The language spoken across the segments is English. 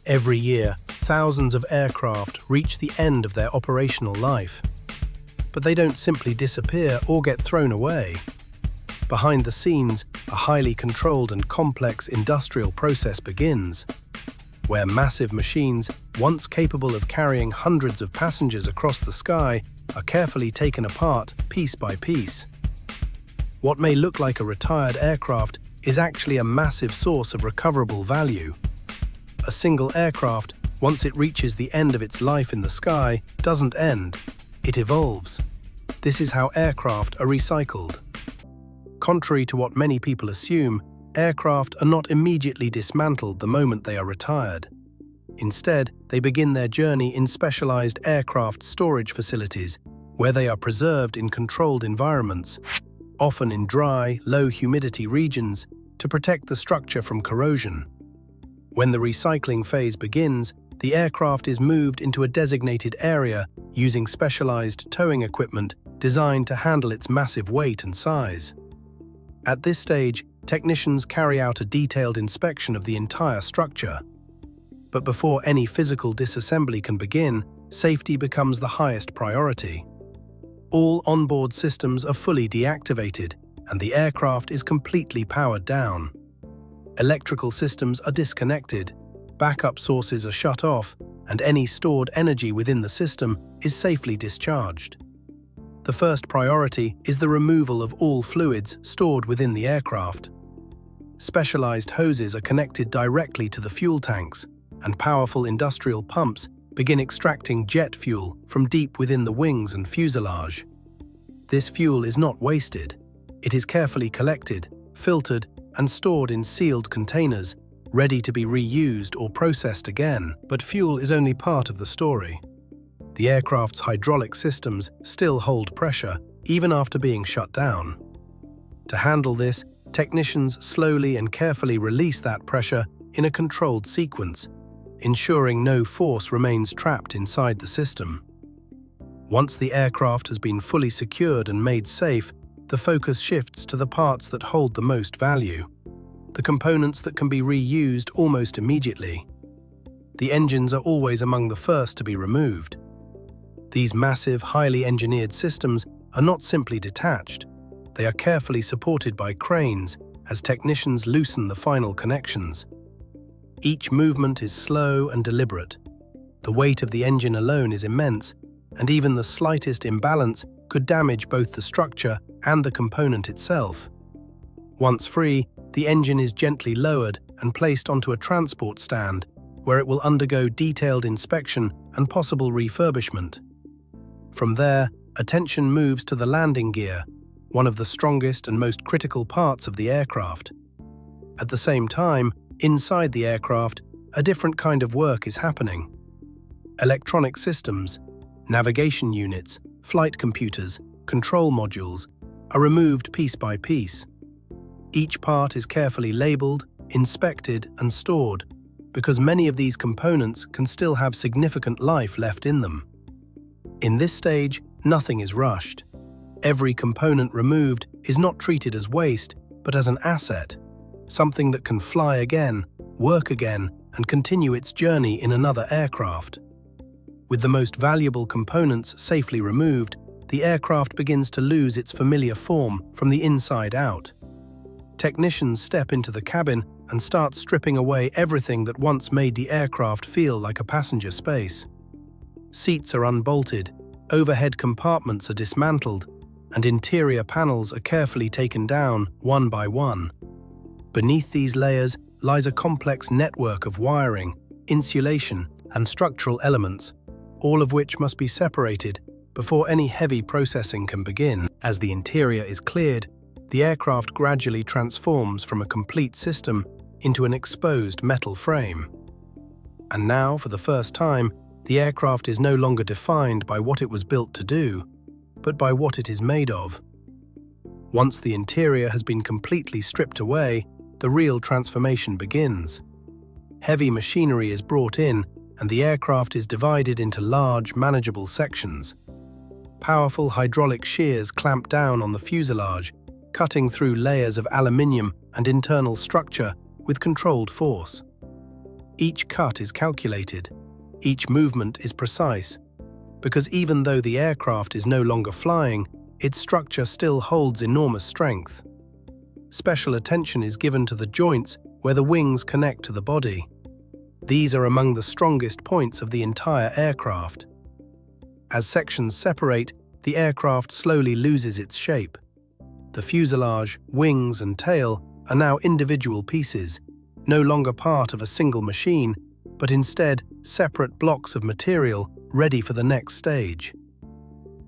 Every year, thousands of aircraft reach the end of their operational life. But they don't simply disappear or get thrown away. Behind the scenes, a highly controlled and complex industrial process begins, where massive machines, once capable of carrying hundreds of passengers across the sky, are carefully taken apart piece by piece. What may look like a retired aircraft is actually a massive source of recoverable value. A single aircraft, once it reaches the end of its life in the sky, doesn't end, it evolves. This is how aircraft are recycled. Contrary to what many people assume, aircraft are not immediately dismantled the moment they are retired. Instead, they begin their journey in specialized aircraft storage facilities, where they are preserved in controlled environments, often in dry, low-humidity regions, to protect the structure from corrosion. When the recycling phase begins, the aircraft is moved into a designated area using specialized towing equipment designed to handle its massive weight and size. At this stage, technicians carry out a detailed inspection of the entire structure. But before any physical disassembly can begin, safety becomes the highest priority. All onboard systems are fully deactivated, and the aircraft is completely powered down. Electrical systems are disconnected, backup sources are shut off, and any stored energy within the system is safely discharged. The first priority is the removal of all fluids stored within the aircraft. Specialized hoses are connected directly to the fuel tanks, and powerful industrial pumps begin extracting jet fuel from deep within the wings and fuselage. This fuel is not wasted. It is carefully collected, filtered, and stored in sealed containers, ready to be reused or processed again. But fuel is only part of the story. The aircraft's hydraulic systems still hold pressure, even after being shut down. To handle this, technicians slowly and carefully release that pressure in a controlled sequence, ensuring no force remains trapped inside the system. Once the aircraft has been fully secured and made safe, the focus shifts to the parts that hold the most value, the components that can be reused almost immediately. The engines are always among the first to be removed. These massive, highly engineered systems are not simply detached. They are carefully supported by cranes as technicians loosen the final connections. Each movement is slow and deliberate. The weight of the engine alone is immense, and even the slightest imbalance could damage both the structure and the component itself. Once free, the engine is gently lowered and placed onto a transport stand, where it will undergo detailed inspection and possible refurbishment. From there, attention moves to the landing gear, one of the strongest and most critical parts of the aircraft. At the same time, inside the aircraft, a different kind of work is happening. Electronic systems, navigation units, flight computers, control modules are removed piece by piece. Each part is carefully labeled, inspected, and stored, because many of these components can still have significant life left in them. In this stage, nothing is rushed. Every component removed is not treated as waste, but as an asset, something that can fly again, work again, and continue its journey in another aircraft. With the most valuable components safely removed, the aircraft begins to lose its familiar form from the inside out. Technicians step into the cabin and start stripping away everything that once made the aircraft feel like a passenger space. Seats are unbolted, overhead compartments are dismantled, and interior panels are carefully taken down one by one. Beneath these layers lies a complex network of wiring, insulation, and structural elements, all of which must be separated before any heavy processing can begin. As the interior is cleared, the aircraft gradually transforms from a complete system into an exposed metal frame. And now, for the first time, the aircraft is no longer defined by what it was built to do, but by what it is made of. Once the interior has been completely stripped away, the real transformation begins. Heavy machinery is brought in, and the aircraft is divided into large, manageable sections. Powerful hydraulic shears clamp down on the fuselage, cutting through layers of aluminium and internal structure with controlled force. Each cut is calculated, each movement is precise, because even though the aircraft is no longer flying, its structure still holds enormous strength. Special attention is given to the joints where the wings connect to the body. These are among the strongest points of the entire aircraft. As sections separate, the aircraft slowly loses its shape. The fuselage, wings, and tail are now individual pieces, no longer part of a single machine, but instead separate blocks of material ready for the next stage.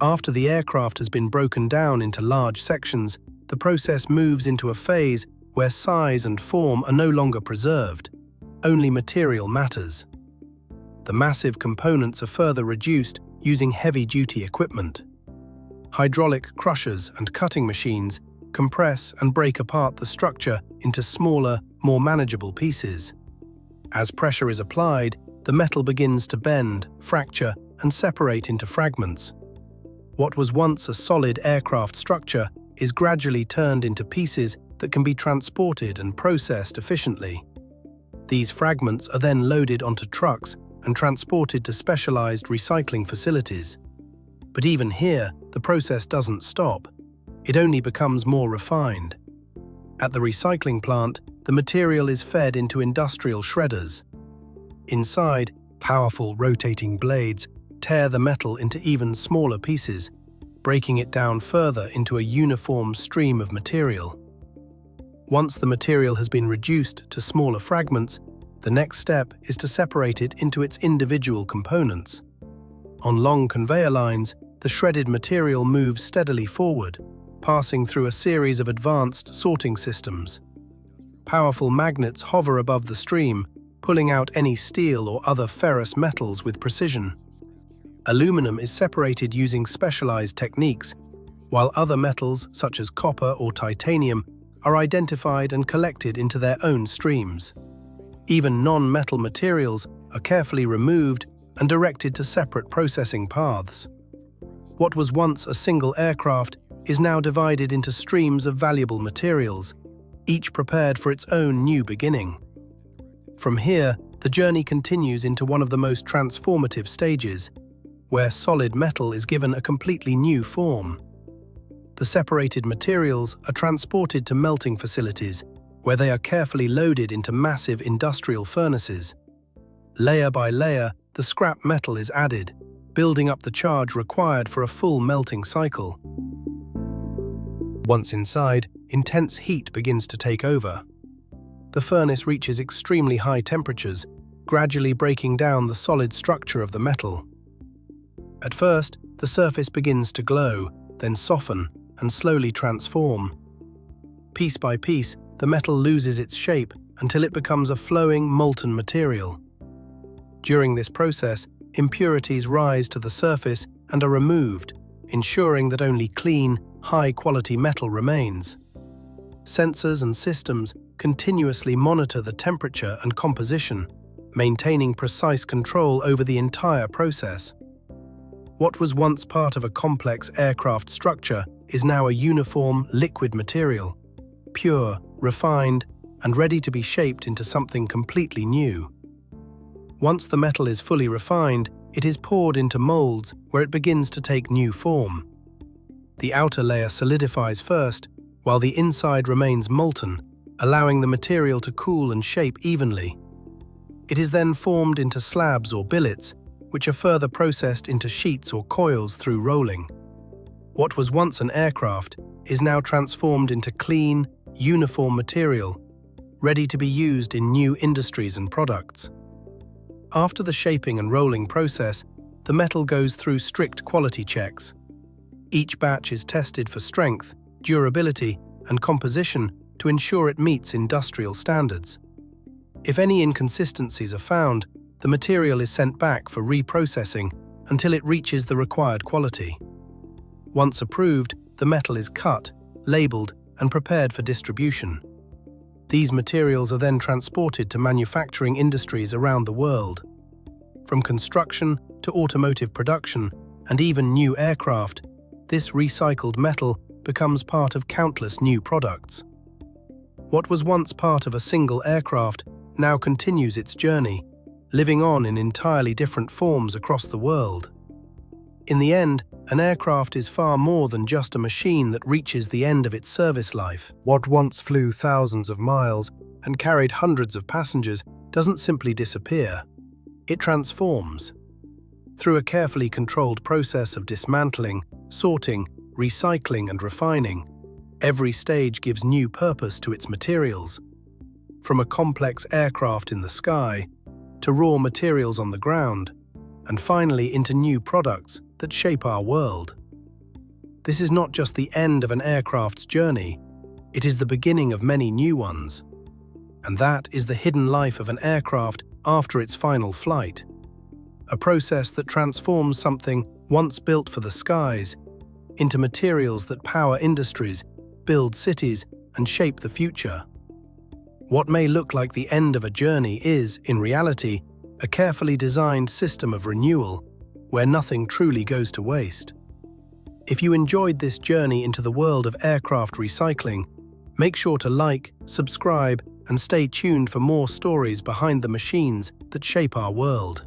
After the aircraft has been broken down into large sections, the process moves into a phase where size and form are no longer preserved. Only material matters. The massive components are further reduced using heavy-duty equipment. Hydraulic crushers and cutting machines compress and break apart the structure into smaller, more manageable pieces. As pressure is applied, the metal begins to bend, fracture, and separate into fragments. What was once a solid aircraft structure is gradually turned into pieces that can be transported and processed efficiently. These fragments are then loaded onto trucks and transported to specialized recycling facilities. But even here, the process doesn't stop. It only becomes more refined. At the recycling plant, the material is fed into industrial shredders. Inside, powerful rotating blades tear the metal into even smaller pieces, breaking it down further into a uniform stream of material. Once the material has been reduced to smaller fragments, the next step is to separate it into its individual components. On long conveyor lines, the shredded material moves steadily forward, passing through a series of advanced sorting systems. Powerful magnets hover above the stream, pulling out any steel or other ferrous metals with precision. Aluminum is separated using specialized techniques, while other metals, such as copper or titanium, are identified and collected into their own streams. Even non-metal materials are carefully removed and directed to separate processing paths. What was once a single aircraft is now divided into streams of valuable materials, each prepared for its own new beginning. From here, the journey continues into one of the most transformative stages, where solid metal is given a completely new form. The separated materials are transported to melting facilities, where they are carefully loaded into massive industrial furnaces. Layer by layer, the scrap metal is added, building up the charge required for a full melting cycle. Once inside, intense heat begins to take over. The furnace reaches extremely high temperatures, gradually breaking down the solid structure of the metal. At first, the surface begins to glow, then soften, and slowly transform. Piece by piece, the metal loses its shape until it becomes a flowing, molten material. During this process, impurities rise to the surface and are removed, ensuring that only clean, high-quality metal remains. Sensors and systems continuously monitor the temperature and composition, maintaining precise control over the entire process. What was once part of a complex aircraft structure is now a uniform, liquid material, pure, refined, and ready to be shaped into something completely new. Once the metal is fully refined, it is poured into molds where it begins to take new form. The outer layer solidifies first, while the inside remains molten, allowing the material to cool and shape evenly. It is then formed into slabs or billets, which are further processed into sheets or coils through rolling. What was once an aircraft is now transformed into clean, uniform material, ready to be used in new industries and products. After the shaping and rolling process, the metal goes through strict quality checks. Each batch is tested for strength, durability, and composition to ensure it meets industrial standards. If any inconsistencies are found, the material is sent back for reprocessing until it reaches the required quality. Once approved, the metal is cut, labeled, and prepared for distribution. These materials are then transported to manufacturing industries around the world. From construction to automotive production and even new aircraft, this recycled metal becomes part of countless new products. What was once part of a single aircraft now continues its journey, living on in entirely different forms across the world. In the end, an aircraft is far more than just a machine that reaches the end of its service life. What once flew thousands of miles and carried hundreds of passengers doesn't simply disappear. It transforms. Through a carefully controlled process of dismantling, sorting, recycling and refining, every stage gives new purpose to its materials. From a complex aircraft in the sky, to raw materials on the ground, and finally into new products that shape our world. This is not just the end of an aircraft's journey, it is the beginning of many new ones. And that is the hidden life of an aircraft after its final flight. A process that transforms something once built for the skies into materials that power industries, build cities, and shape the future. What may look like the end of a journey is, in reality, a carefully designed system of renewal where nothing truly goes to waste. If you enjoyed this journey into the world of aircraft recycling, make sure to like, subscribe, and stay tuned for more stories behind the machines that shape our world.